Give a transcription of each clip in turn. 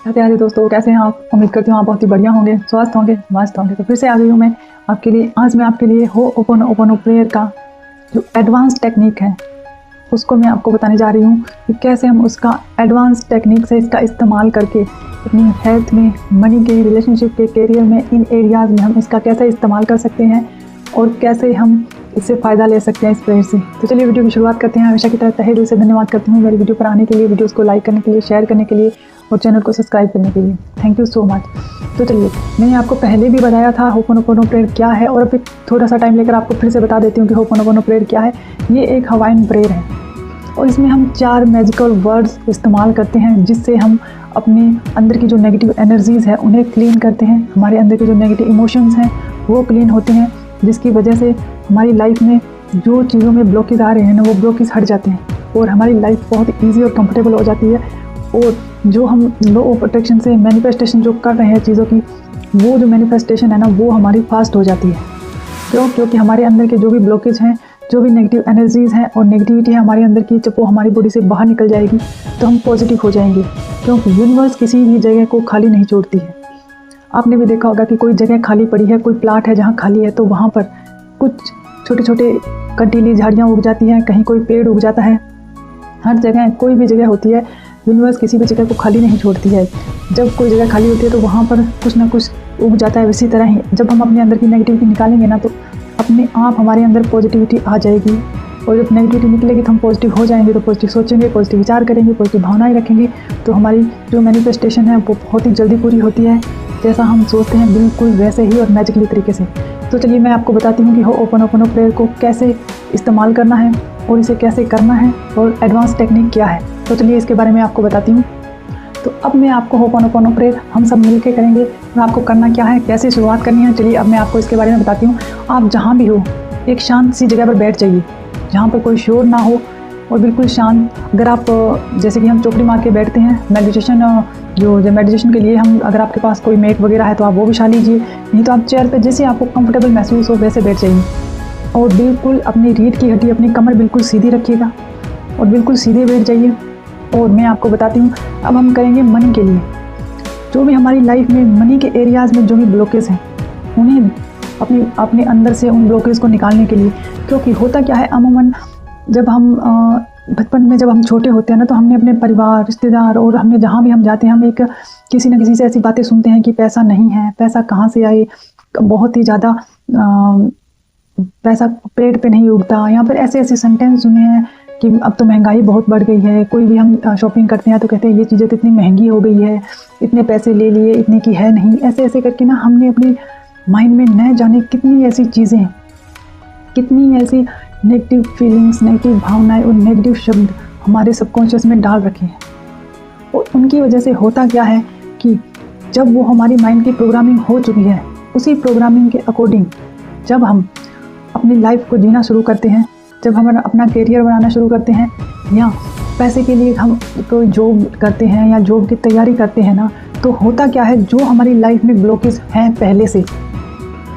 राधे राधे दोस्तों, कैसे हैं आप? उम्मीद करती हूँ आप बहुत ही बढ़िया होंगे, स्वस्थ होंगे, मस्त होंगे। तो फिर से आ गई हूँ मैं आपके लिए। आज मैं आपके लिए होओपोनोपोनो प्रेयर का जो एडवांस टेक्निक है उसको मैं आपको बताने जा रही हूँ कि कैसे हम उसका एडवांस टेक्निक से इसका इस्तेमाल करके अपनी हेल्थ में, मनी के, रिलेशनशिप के, करियर में, इन एरियाज़ में हम इसका कैसे इस्तेमाल कर सकते हैं और कैसे हम इससे फ़ायदा ले सकते हैं इस प्रेयर से। तो चलिए वीडियो की शुरुआत करते हैं। हमेशा की तरह तहे दिल से धन्यवाद करती हूँ मेरी वीडियो पर आने के लिए, वीडियोज़ को लाइक करने के लिए, शेयर करने के लिए और चैनल को सब्सक्राइब करने के लिए। Thank you so much. तो चलिए, मैंने आपको पहले भी बताया था होओपोनोपोनो प्रेयर क्या है और अभी थोड़ा सा टाइम लेकर आपको फिर से बता देती हूँ कि होओपोनोपोनो प्रेयर क्या है। ये एक हवाइन प्रेयर है और इसमें हम 4 मैजिकल वर्ड्स इस्तेमाल करते हैं जिससे हम अपने अंदर की जो नेगेटिव एनर्जीज़ है उन्हें क्लीन करते हैं। हमारे अंदर के जो नेगेटिव इमोशंस हैं वो क्लीन होते हैं, जिसकी वजह से हमारी लाइफ में जो चीज़ों में ब्लॉकेज आ रहे हैं ना, वो ब्लॉकेज हट जाते हैं और हमारी लाइफ बहुत ईजी और कंफर्टेबल हो जाती है। और जो हम लॉ ऑफ अट्रैक्शन से मैनिफेस्टेशन जो कर रहे हैं चीज़ों की, वो जो मैनिफेस्टेशन है ना, वो हमारी फास्ट हो जाती है। क्योंकि हमारे अंदर के जो भी ब्लॉकेज हैं, जो भी नेगेटिव एनर्जीज़ हैं और नेगेटिविटी है हमारे अंदर की, जब वो हमारी बॉडी से बाहर निकल जाएगी तो हम पॉजिटिव हो जाएंगे। क्योंकि यूनिवर्स किसी भी जगह को खाली नहीं छोड़ती है। आपने भी देखा होगा कि कोई जगह खाली पड़ी है, कोई प्लाट है जहाँ खाली है, तो वहाँ पर कुछ छोटे छोटे कंटीली झाड़ियाँ उग जाती हैं, कहीं कोई पेड़ उग जाता है। हर जगह कोई भी जगह होती है, यूनिवर्स किसी भी जगह को खाली नहीं छोड़ती है। जब कोई जगह खाली होती है तो वहाँ पर कुछ ना कुछ उग जाता है। इसी तरह ही जब हम अपने अंदर की नेगेटिविटी निकालेंगे ना, तो अपने आप हमारे अंदर पॉजिटिविटी आ जाएगी। और जब नेगेटिविटी निकलेगी तो हम पॉजिटिव हो जाएंगे। तो पॉजिटिव सोचेंगे, पॉजिटिव विचार करेंगे, पॉजिटिव भावनाएं रखेंगे, तो हमारी जो मैनिफेस्टेशन है वो बहुत ही जल्दी पूरी होती है। जैसा हम सोचते हैं बिल्कुल वैसे ही और मैजिकली तरीके से। तो चलिए मैं आपको बताती हूँ कि होओपोनोपोनो प्रेयर को कैसे इस्तेमाल करना है और इसे कैसे करना है और एडवांस टेक्निक क्या है। तो चलिए इसके बारे में आपको बताती हूँ। तो अब मैं आपको होओपोनोपोनो प्रेयर हम सब मिलकर करेंगे और आपको करना क्या है, कैसे शुरुआत करनी है। चलिए अब मैं आपको इसके बारे में बताती हूँ। आप जहाँ भी हो एक शांत सी जगह पर बैठ जाइए जहाँ पर कोई शोर ना हो और बिल्कुल शांत। अगर आप जैसे कि हम चौकड़ी मार के बैठते हैं मेडिटेशन, जो मेडिटेशन के लिए हम, अगर आपके पास कोई मेट वगैरह है तो आप वो बिछा लीजिए, नहीं तो आप चेयर पे जैसे आपको कंफर्टेबल महसूस हो वैसे बैठ जाइए। और बिल्कुल अपनी रीढ़ की हड्डी, अपनी कमर बिल्कुल सीधी रखिएगा और बिल्कुल सीधे बैठ जाइए। और मैं आपको बताती हूँ अब हम करेंगे मनी के लिए। जो भी हमारी लाइफ में मनी के एरियाज़ में जो भी ब्लॉकेज हैं उन्हें अपने अंदर से उन ब्लॉकेज को निकालने के लिए। क्योंकि होता क्या है, अमूमन जब हम बचपन में जब हम छोटे होते हैं ना, तो हमने अपने परिवार, रिश्तेदार और हमने जहाँ भी हम जाते हैं, हम एक किसी न किसी से ऐसी बातें सुनते हैं कि पैसा नहीं है, पैसा कहाँ से आए, बहुत ही ज़्यादा पैसा पेड़ पे नहीं उगता, या फिर ऐसे ऐसे सेंटेंस सुने हैं कि अब तो महंगाई बहुत बढ़ गई है। कोई भी हम शॉपिंग करते हैं तो कहते हैं ये चीज़ें तो इतनी महंगी हो गई है, इतने पैसे ले लिए, इतने की है नहीं। ऐसे ऐसे करके ना हमने अपनी माइंड में न जाने कितनी ऐसी चीज़ें, कितनी ऐसी नेगेटिव फीलिंग्स, नेगेटिव भावनाएं और नेगेटिव शब्द हमारे सबकॉन्शियस में डाल रखे हैं। और उनकी वजह से होता क्या है कि जब वो हमारी माइंड की प्रोग्रामिंग हो चुकी है, उसी प्रोग्रामिंग के अकॉर्डिंग जब हम अपनी लाइफ को जीना शुरू करते हैं, जब हम अपना करियर बनाना शुरू करते हैं या पैसे के लिए हम कोई जॉब करते हैं या जॉब की तैयारी करते हैं ना, तो होता क्या है, जो हमारी लाइफ में ब्लॉकेज हैं पहले से,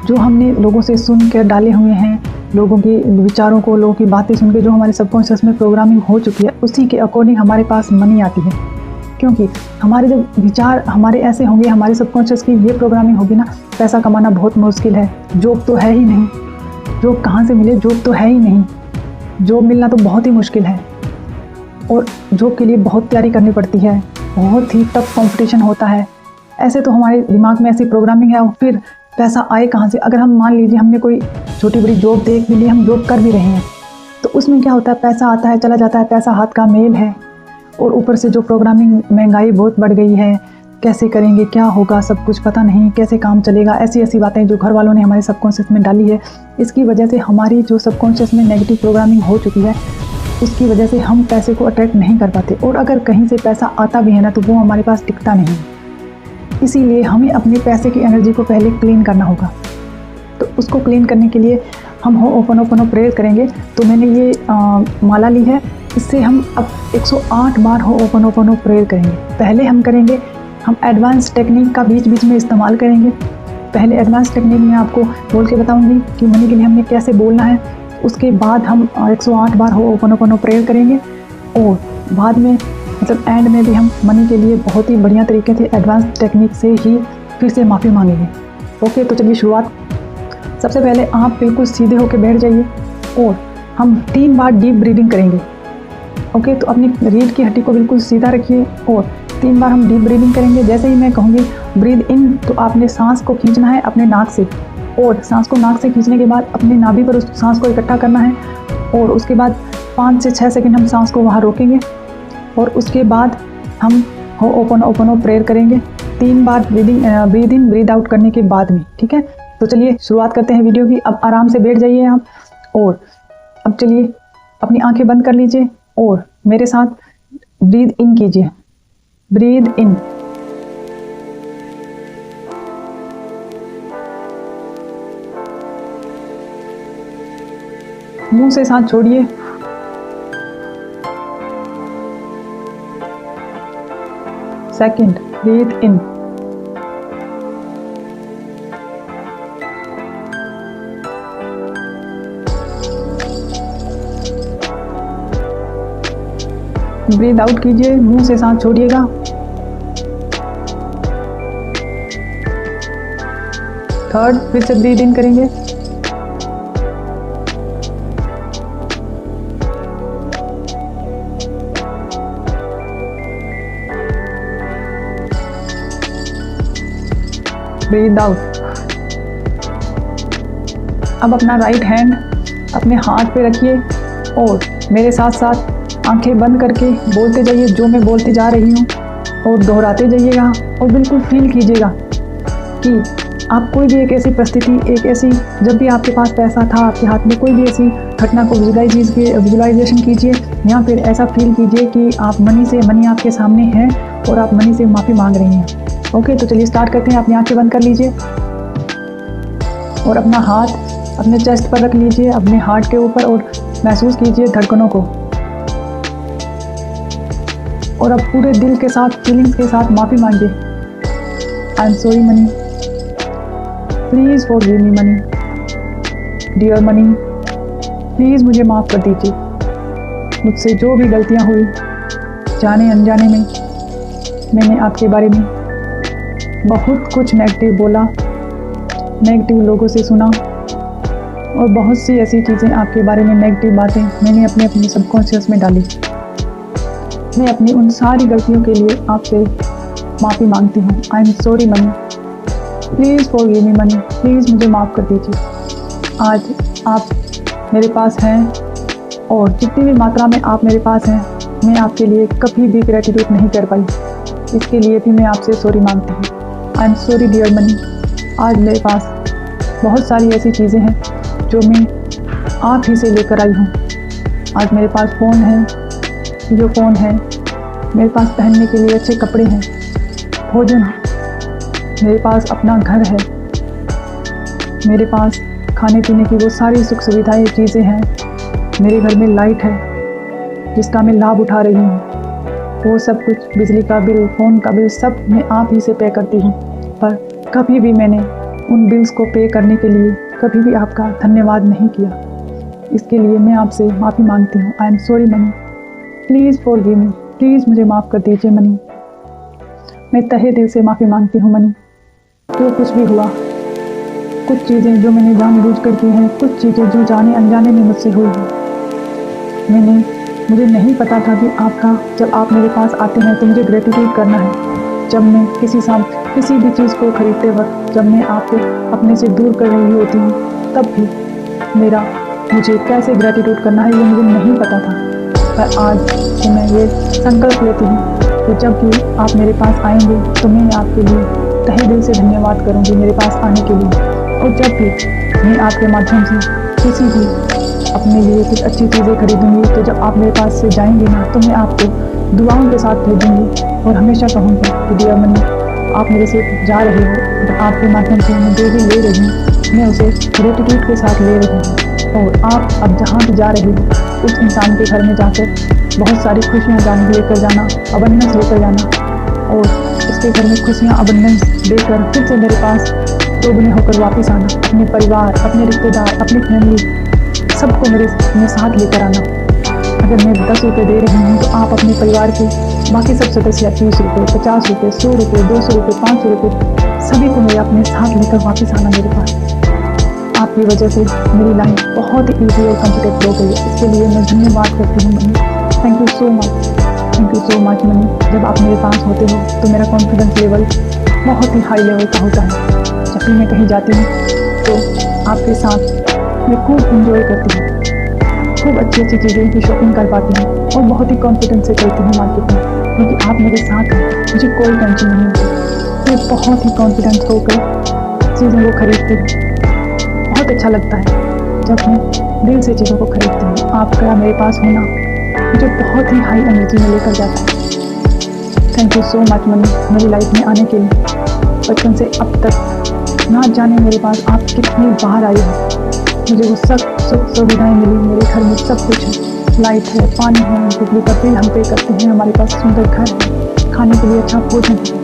जो हमने लोगों से सुन कर डाले हुए हैं, लोगों के विचारों को, लोगों की बातें सुन के जो हमारे सबकॉन्शियस में प्रोग्रामिंग हो चुकी है, उसी के अकॉर्डिंग हमारे पास मनी आती है। क्योंकि हमारे जब विचार हमारे ऐसे होंगे, हमारे सबकॉन्शियस की ये प्रोग्रामिंग होगी ना, पैसा कमाना बहुत मुश्किल है, जॉब तो है ही नहीं, जॉब कहाँ से मिले, जॉब तो है ही नहीं, जॉब मिलना तो बहुत ही मुश्किल है और जॉब के लिए बहुत तैयारी करनी पड़ती है, बहुत ही टफ कंपटीशन होता है। ऐसे तो हमारे दिमाग में ऐसी प्रोग्रामिंग है। और फिर पैसा आए कहाँ से? अगर हम मान लीजिए हमने कोई छोटी बड़ी जॉब देख भी ली, हम जॉब कर भी रहे हैं, तो उसमें क्या होता है, पैसा आता है, चला जाता है, पैसा हाथ का मेल है। और ऊपर से जो प्रोग्रामिंग, महंगाई बहुत बढ़ गई है, कैसे करेंगे, क्या होगा, सब कुछ पता नहीं, कैसे काम चलेगा, ऐसी ऐसी बातें जो घर वालों ने हमारे सबकॉन्शियस में डाली है। इसकी वजह से हमारी जो सबकॉन्शियस में नेगेटिव प्रोग्रामिंग हो चुकी है, उसकी वजह से हम पैसे को अट्रैक्ट नहीं कर पाते। और अगर कहीं से पैसा आता भी है ना, तो वो हमारे पास टिकता नहीं। इसीलिए हमें अपने पैसे की एनर्जी को पहले क्लीन करना होगा। तो उसको क्लीन करने के लिए हम होओपोनोपोनो प्रेयर करेंगे। तो मैंने ये माला ली है, इससे हम अब 108 बार होओपोनोपोनो प्रेयर करेंगे। पहले हम करेंगे, हम एडवांस टेक्निक का बीच बीच में इस्तेमाल करेंगे। पहले एडवांस टेक्निक में आपको बोल के बताऊंगी कि मनी के लिए हमें कैसे बोलना है। उसके बाद हम 108 बार होओपोनोपोनो प्रेयर करेंगे और बाद में मतलब एंड में भी हम मनी के लिए बहुत ही बढ़िया तरीके से एडवांस टेक्निक से ही फिर से माफ़ी मांगेंगे। ओके, तो चलिए शुरुआत। सबसे पहले आप बिल्कुल सीधे होकर बैठ जाइए और हम 3 बार डीप ब्रीदिंग करेंगे। ओके, तो अपनी रीढ़ की हड्डी को बिल्कुल सीधा रखिए और 3 बार हम डीप ब्रीदिंग करेंगे। जैसे ही मैं कहूँगी ब्रीद इन, तो आपने सांस को खींचना है अपने नाक से, और सांस को नाक से खींचने के बाद अपने नाभि पर उस सांस को इकट्ठा करना है, और उसके बाद 5 से 6 सेकंड हम सांस को वहाँ रोकेंगे, और उसके बाद हम होओपोनोपोनो प्रेयर करेंगे 3 बार ब्रीद इन ब्रीद आउट करने के बाद में। ठीक है, तो चलिए शुरुआत करते हैं वीडियो की। अब आराम से बैठ जाइए आप, और अब चलिए अपनी आंखें बंद कर लीजिए और मेरे साथ ब्रीद इन कीजिए। ब्रीद इन, मुंह से सांस छोड़िए। Second, breathe in, breathe out कीजिए, मुंह से सांस छोड़िएगा। थर्ड, फिर से ब्रीद इन करेंगे। Breathe out. अब अपना राइट हैंड अपने हार्ट पे रखिए और मेरे साथ साथ आंखें बंद करके बोलते जाइए जो मैं बोलते जा रही हूँ, और दोहराते जाइएगा, और बिल्कुल फील कीजिएगा कि आप कोई भी एक ऐसी परिस्थिति, एक ऐसी, जब भी आपके पास पैसा था आपके हाथ में, कोई भी ऐसी घटना को विजुलाइजेशन कीजिए, या फिर ऐसा फील कीजिए कि आप मनी आपके सामने है और आप मनी से माफ़ी मांग रही हैं। ओके, तो चलिए स्टार्ट करते हैं। अपनी आंखें बंद कर लीजिए और अपना हाथ अपने चेस्ट पर रख लीजिए, अपने हार्ट के ऊपर, और महसूस कीजिए धड़कनों को, और अब पूरे दिल के साथ, फीलिंग्स के साथ माफ़ी मांगिए। I am sorry money, please forgive me money, dear money, please मुझे माफ़ कर दीजिए। मुझसे जो भी गलतियाँ हुई, जाने अनजाने में, मैंने आपके बारे में बहुत कुछ नेगेटिव बोला, नेगेटिव लोगों से सुना, और बहुत सी ऐसी चीज़ें आपके बारे में, नेगेटिव बातें मैंने अपने सबकॉन्शियस में डाली। मैं अपनी उन सारी गलतियों के लिए आपसे माफ़ी मांगती हूँ। I am sorry money, please forgive me money, please मुझे माफ़ कर दीजिए। आज आप मेरे पास हैं, और जितनी भी मात्रा में आप मेरे पास हैं, मैं आपके लिए कभी भी ग्रेटिट्यूड नहीं कर पाई, इसके लिए भी मैं आपसे सॉरी मांगती हूँ। I am sorry dear Mani. आज मेरे पास बहुत सारी ऐसी चीज़ें हैं जो मैं आप ही से लेकर आई हूँ। आज मेरे पास फ़ोन है, जो फ़ोन है, मेरे पास पहनने के लिए अच्छे कपड़े हैं, भोजन है, मेरे पास अपना घर है, मेरे पास खाने पीने की वो सारी सुख सुविधाएं, चीज़ें हैं, मेरे घर में लाइट है जिसका मैं लाभ उठा रही हूँ। वो सब कुछ, बिजली का बिल, फ़ोन का बिल, सब मैं आप ही से पे करती हूँ, पर कभी भी मैंने उन बिल्स को पे करने के लिए कभी भी आपका धन्यवाद नहीं किया। इसके लिए मैं आपसे माफ़ी मांगती हूँ। I am sorry money, please forgive me, please मुझे माफ़ कर दीजिए मनी। मैं तहे दिल से माफ़ी मांगती हूँ मनी। जो कुछ भी हुआ, कुछ चीज़ें जो मैंने जानबूझकर की हैं, कुछ चीज़ें जो जाने अनजाने में मुझसे हुई हैं, मुझे नहीं पता था कि आपका, जब आप मेरे पास आते हैं तो मुझे ग्रेटिट्यूड करना है। जब मैं किसी भी चीज़ को खरीदते वक्त, जब मैं आपको अपने से दूर कर रही होती हूँ, तब भी मुझे कैसे ग्रेटिट्यूड करना है ये मुझे नहीं पता था। पर आज तो मैं ये संकल्प लेती हूँ कि जब भी आप मेरे पास आएंगे तो मैं आपके लिए तहे दिल से धन्यवाद करूँगी मेरे पास आने के लिए। और जब भी मैं आपके माध्यम से किसी भी अपने लिए कुछ अच्छी चीज़ें खरीदूँगी, तो जब आप मेरे पास से जाएंगे ना, तो मैं आपको दुआओं के साथ भेजूँगी और हमेशा कहूँगी कि डियर मनी, आप मेरे से जा रहे हो, तो आपके माध्यम से मैं जो भी ले रही हूँ, मैं उसे ग्रेटिट्यूड के साथ ले रही हूँ। और आप अब जहाँ भी जा रहे हो, उस इंसान के घर में जाकर बहुत सारी खुशियाँ लेकर जाना, अबंडेंस लेकर जाना, और उसके घर में खुशियाँ अबंडेंस देकर फिर से मेरे पास दोगुने होकर वापस आना। अपने परिवार, अपने रिश्तेदार, अपनी फैमिली, सबको मेरे साथ लेकर आना। अगर मैं 10 रुपये दे रही हूँ तो आप अपने परिवार के बाकी सब सदस्य 30 रुपये, 50 रुपये, 100 रुपये, 200 रुपये, 500 रुपये सभी को मैं अपने साथ लेकर वापस आना मेरे पास। आपकी वजह से मेरी लाइफ बहुत ईजी और कंफर्टेबल हो गई है। इसके लिए मैं धन्यवाद करती हूँ money. Thank you so much, thank you so much money. जब आप मेरे पास होते हो तो मेरा कॉन्फिडेंस लेवल बहुत ही हाई लेवल का होता है। जब भी मैं कहीं जाती हूँ तो आपके साथ मैं खूब इंजॉय करती हूँ, खूब अच्छी अच्छी चीज़ें की शॉपिंग कर पाती हूँ और बहुत ही कॉन्फिडेंस से चलती हूँ मार्केट में, क्योंकि आप मेरे साथ हैं। मुझे कोई टेंशन नहीं होती। मैं बहुत ही कॉन्फिडेंस होकर चीज़ों को खरीदती हूँ। बहुत अच्छा लगता है जब मैं दिल से चीज़ों को खरीदती हूँ। आपका मेरे पास होना मुझे बहुत ही हाई एनर्जी में लेकर जाता है। Thank you so much money मेरी लाइफ में आने के लिए। बचपन से अब तक ना जाने मेरे पास आप कितनी बाहर आई हो। मुझे वो सब सुख सुविधाएँ मिली। मेरे घर में सब कुछ है, लाइट है, पानी है, बिजली का बिल हम पे करते हैं, हमारे पास सुंदर घर है, खाने के लिए अच्छा भोजन है,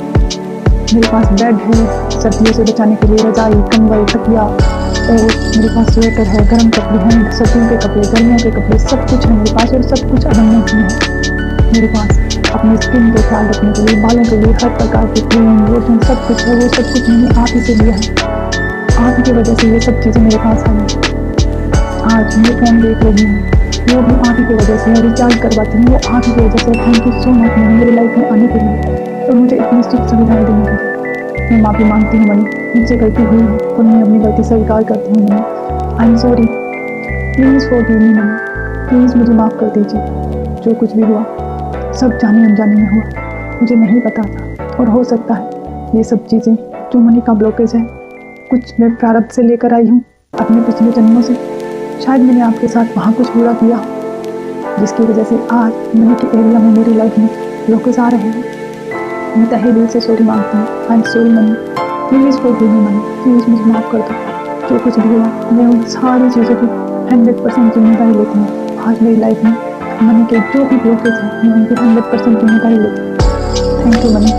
मेरे पास बेड है, सर्दियों से बचाने के लिए रजाई, कंबल, तकिया, और मेरे पास स्वेटर है, गर्म कपड़े हैं, सर्दियों के कपड़े, गर्मियों के कपड़े, सब कुछ है मेरे पास। और सब कुछ अबंडेंस में है मेरे पास। अपनी स्किन का ख्याल रखने के लिए, बालों के लिए हर प्रकार के क्रीम, लोशन सब कुछ है। वो सब कुछ मैंने आप ही से लिया है। आप ही की वजह से ये सब चीज़ें मेरे पास आई हैं। आज मैं फ़ोन देख रही हूँ, वो भी आप ही की वजह से। रिचार्ज करवाती हूँ, वो आप ही की वजह से। Thank you so much money मेरी लाइफ में आने के लिए और मुझे इतनी सुख सुविधाएँ देने के लिए। मैं माफ़ी मांगती हूँ मनी, मुझसे गलती हुई है और मैं अपनी गलती स्वीकार करती हूँ money. I am sorry, please forgive me money. Please मुझे माफ़ कर दीजिए। जो कुछ भी हुआ सब जाने अनजाने में हुआ, मुझे नहीं पता था। और हो सकता है ये सब चीज़ें जो मनी का ब्लॉकेज है, कुछ मैं प्रारब्ध से लेकर आई हूँ अपने पिछले जन्मों से। शायद मैंने आपके साथ वहाँ कुछ बुरा किया हो, जिसकी वजह से आज मनी के एरिया में मेरी लाइफ में ब्लॉकेज आ रहे हैं। मैं तहे दिल से सॉरी मांगती हूँ। I am sorry money, please forgive me money. Please मुझे माफ़ कर दो। जो कुछ भी हुआ मैं उन सारी चीज़ों की 100% जिम्मेदारी लेती हूँ। आज मेरी लाइफ में मनी के जो भी ब्लॉकेज हैं मैं उनकी 100% जिम्मेदारी लेती हूँ। Thank you money,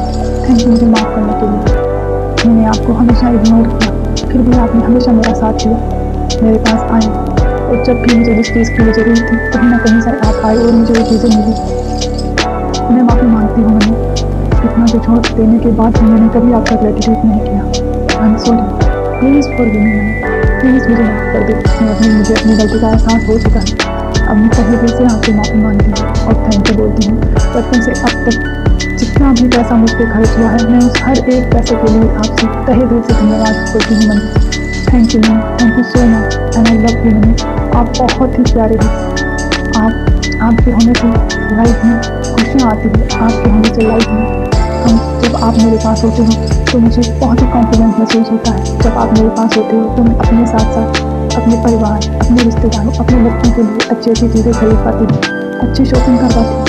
thank you मुझे माफ़ करने के लिए। मैंने आपको हमेशा इग्नोर किया, फिर भी आपने हमेशा मेरा साथ दिया, मेरे पास आए, और जब भी मुझे जिस चीज़ की ज़रूरत थी कहीं ना कहीं से आप आए और मुझे वो चीज़ें मिली। मैं माफ़ी मांगती हूँ मनी। इतना कुछ और देने के बाद भी मैंने कभी आपका ग्रेटिट्यूड नहीं किया। आई am sorry, please forgive me money. Please मुझे माफ़ कर दो। मुझे अपनी गलती का एहसास हो चुका है। अब मैं तहे दिल से आपसे माफ़ी मांगती हूँ और थैंक यू बोलती हूँ। बचपन से अब तक जितना भी पैसा मुझ पर खर्च हुआ है, मैं उस हर एक पैसे के लिए आपसे तहे दिल से धन्यवाद करती हूँ money. Thank you money, thank you so much and I love you money. आप बहुत ही प्यारे हो। आपके होने से लाइफ में खुशियाँ आती है। आपके होने से लाइफ में जब आप मेरे पास होते हो तो मुझे बहुत ही कॉन्फिडेंस महसूस होता है। जब आप मेरे पास होते हो तो मैं अपने साथ साथ अपने परिवार, अपने रिश्तेदारों, अपने बच्चों के लिए अच्छी अच्छी चीज़ें खरीद पाती हूँ, अच्छी शॉपिंग कर पाती हूँ,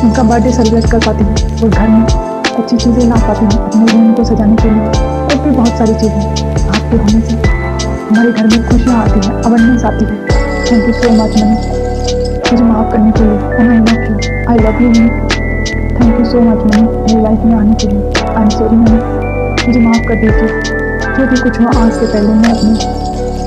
उनका बर्थडे सेलिब्रेट कर पाती हूँ और घर में अच्छी चीज़ें ला पाती हूँ अपने रूम को सजाने के लिए। और भी बहुत सारी चीज़ें आपके होने से हमारे घर में खुशियाँ आती हैं, अबंडेंस आती है। Thank you so much money मुझे माफ़ करने के लिए। And I love you money. Thank you so much money मेरी लाइफ में आने के लिए। आई एम सॉरी मनी, मुझे माफ़ कर दीजिए। जो भी कुछ हुआ आज से पहले मैं अपने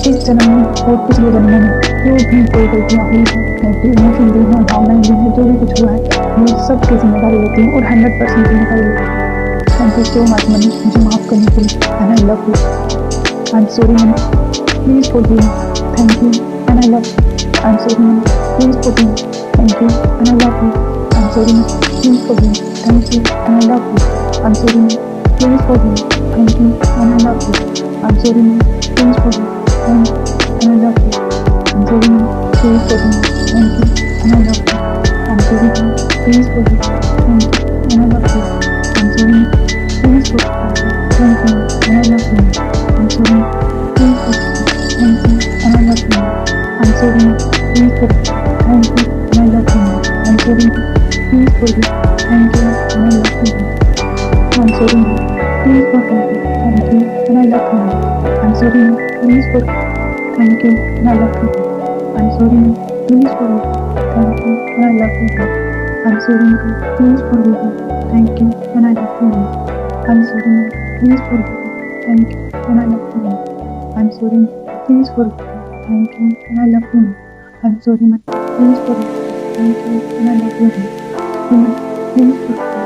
इस जन्म में और पिछले जन्मों में जो भी कोई गलतियाँ हुई हैं, नेगेटिव इमोशन दी हैं, भावनाएँ दी हैं, जो भी कुछ हुआ है मैं सब की जिम्मेदारी लेती हूँ और 100% जिम्मेदारी लेती हूँ। Thank you so much money मुझे माफ़ करने के लिए। And I love you. I am sorry money, please forgive me. Thank you and I love you. I am sorry money, please forgive me. Thank you and I love you. I am sorry money, please forgive me. Thank you and I love you. I am sorry money, please forgive me. Thank you and I love you. I am sorry money, please forgive me. Thank you and I love you. I'm sorry ma'am, please forgive me. Thank you and I love you. I'm sorry ma'am, please forgive me. Thank you and I love you. I'm sorry ma'am, please forgive me. Thank you and I love you. I'm sorry ma'am, please forgive me. Thank you and I love you. I'm sorry ma'am, please forgive me. Thank you and I love you. I'm sorry ma'am, please forgive me. Thank you and I love you. I'm sorry ma'am, please forgive me. Thank you and I love you. I'm sorry ma'am, please forgive me. Thank you and I love you. I'm sorry ma'am, please forgive me. Thank you and I love you. I'm sorry ma'am, please forgive me. Thank you and I love you. I'm sorry ma'am, please forgive me. Thank you and I love you. I'm sorry ma'am, please forgive me. Thank you and I love you. I'm sorry ma'am, please forgive me. Thank you and I love you. Please forgive me.